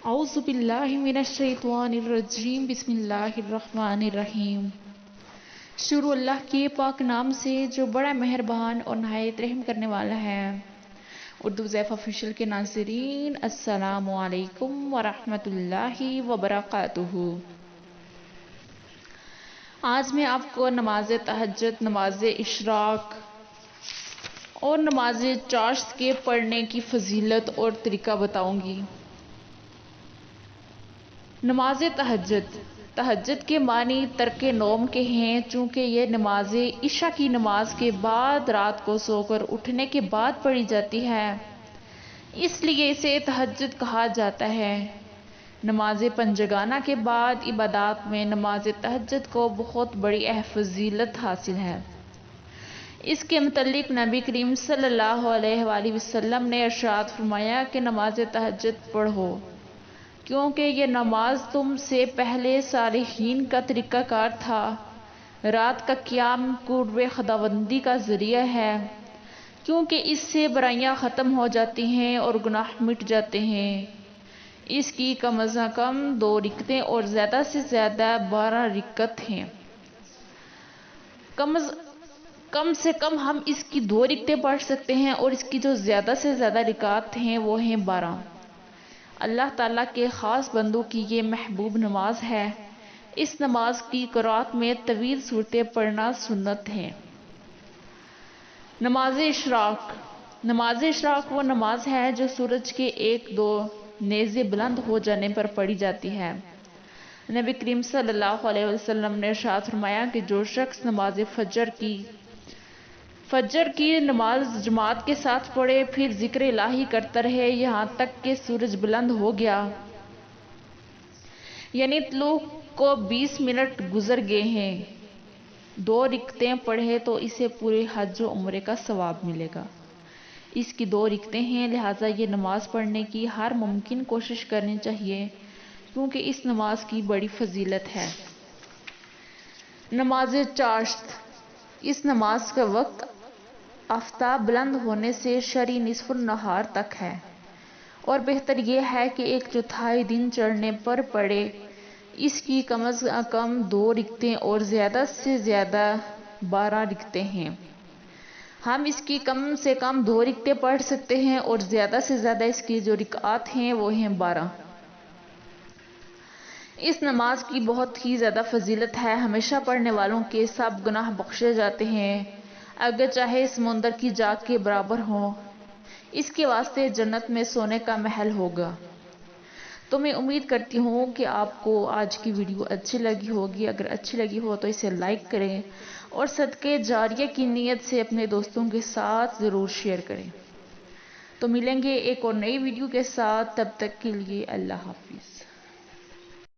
اعوذ باللہ من الشیطان الرجیم بسم اللہ الرحمن الرحیم۔ شروع اللہ کے پاک نام سے جو بڑا مہربان اور نہایت رحم کرنے والا ہے۔ اردو ضیف آفیشیل کے ناظرین السلام علیکم ورحمۃ اللہ وبرکاتہ۔ آج میں آپ کو نماز تہجد، نماز اشراق اور نماز چاشت کے پڑھنے کی فضیلت اور طریقہ بتاؤں گی۔ نماز تہجد، تہجد کے معنی ترک نوم کے ہیں، چونکہ یہ نماز عشاء کی نماز کے بعد رات کو سو کر اٹھنے کے بعد پڑھی جاتی ہے، اس لیے اسے تہجد کہا جاتا ہے۔ نماز پنجگانہ کے بعد عبادات میں نماز تہجد کو بہت بڑی فضیلت حاصل ہے۔ اس کے متعلق نبی کریم صلی اللہ علیہ وآلہ وسلم نے ارشاد فرمایا کہ نماز تہجد پڑھو، کیونکہ یہ نماز تم سے پہلے صالحین کا طریقہ کار تھا۔ رات کا قیام قرب خداوندی کا ذریعہ ہے، کیونکہ اس سے برائیاں ختم ہو جاتی ہیں اور گناہ مٹ جاتے ہیں۔ اس کی کم از کم 2 رکعتیں اور زیادہ سے زیادہ 12 رکعت ہیں۔ کم سے کم ہم اس کی 2 رکعتیں پڑھ سکتے ہیں اور اس کی جو زیادہ سے زیادہ رکعت ہیں وہ ہیں 12۔ اللہ تعالیٰ کے خاص بندوں کی یہ محبوب نماز ہے۔ اس نماز کی قرات میں طویل سورتیں پڑھنا سنت ہے۔ نماز اشراق، نماز اشراق وہ نماز ہے جو سورج کے 1-2 نیزے بلند ہو جانے پر پڑھی جاتی ہے۔ نبی کریم صلی اللہ علیہ وسلم نے ارشاد فرمایا کہ جو شخص نماز فجر کی نماز جماعت کے ساتھ پڑھے، پھر ذکر الہی کرتا رہے یہاں تک کہ سورج بلند ہو گیا، یعنی طلوع کو 20 منٹ گزر گئے ہیں، 2 رکعتیں پڑھے تو اسے پورے حج و عمرے کا ثواب ملے گا۔ اس کی 2 رکعتیں ہیں، لہٰذا یہ نماز پڑھنے کی ہر ممکن کوشش کرنی چاہیے، کیونکہ اس نماز کی بڑی فضیلت ہے۔ نماز چاشت، اس نماز کا وقت آفتاب بلند ہونے سے شرعی نصف النہار تک ہے، اور بہتر یہ ہے کہ 1/4 دن چڑھنے پر پڑھے۔ اس کی کم از کم 2 رکعتیں اور زیادہ سے زیادہ 12 رکعتیں ہیں۔ ہم اس کی کم سے کم 2 رکعتیں پڑھ سکتے ہیں اور زیادہ سے زیادہ اس کی جو رکعات ہیں وہ ہیں 12۔ اس نماز کی بہت ہی زیادہ فضیلت ہے۔ ہمیشہ پڑھنے والوں کے سب گناہ بخشے جاتے ہیں، اگر چاہے سمندر کی جاگ کے برابر ہوں۔ اس کے واسطے جنت میں سونے کا محل ہوگا۔ تو میں امید کرتی ہوں کہ آپ کو آج کی ویڈیو اچھی لگی ہوگی۔ اگر اچھی لگی ہو تو اسے لائک کریں اور صدقے جاریہ کی نیت سے اپنے دوستوں کے ساتھ ضرور شیئر کریں۔ تو ملیں گے ایک اور نئی ویڈیو کے ساتھ، تب تک کے لیے اللہ حافظ۔